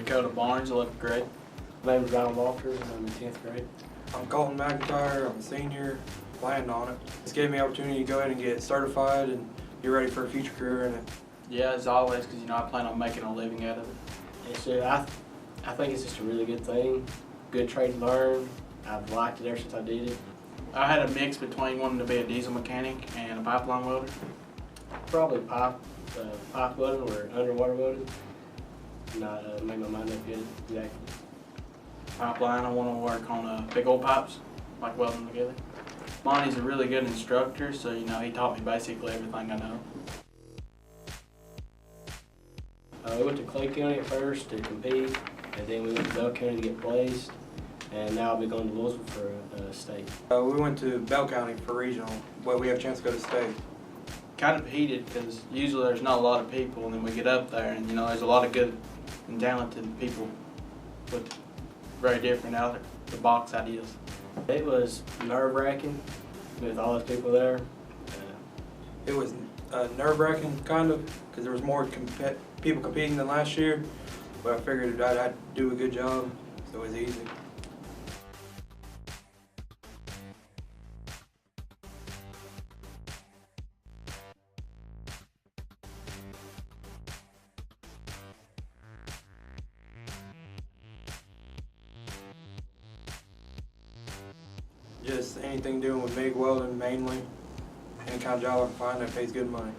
Dakota Barnes, 11th grade. My name is Ryan Walker, and I'm in 10th grade. I'm Colton McIntyre, I'm a senior, planned on it. This gave me the opportunity to go ahead and get certified and get ready for a future career in it. Yeah, as always, because I plan on making a living out of it. It's just, I think it's just a really good thing, good trade to learn. I've liked it ever since I did it. I had a mix between wanting to be a diesel mechanic and a pipeline welder. Probably pipe welding or underwater welding. Not make my mind up yet exactly. Pipeline, I want to work on big old pipes, like welding together. Monty's a really good instructor, so he taught me basically everything I know. We went to Clay County at first to compete, and then we went to Bell County to get placed, and now I'll be going to Louisville for state. We went to Bell County for regional, but we have a chance to go to state. Kind of heated because usually there's not a lot of people, and then we get up there and there's a lot of good and talented people with very different out of the box ideas. It was nerve-wracking with all those people there. It was nerve-wracking, kind of, because there was more people competing than last year, but I figured I'd do a good job, so it was easy. Just anything doing with MIG welding mainly, any kind of job I can find that pays good money.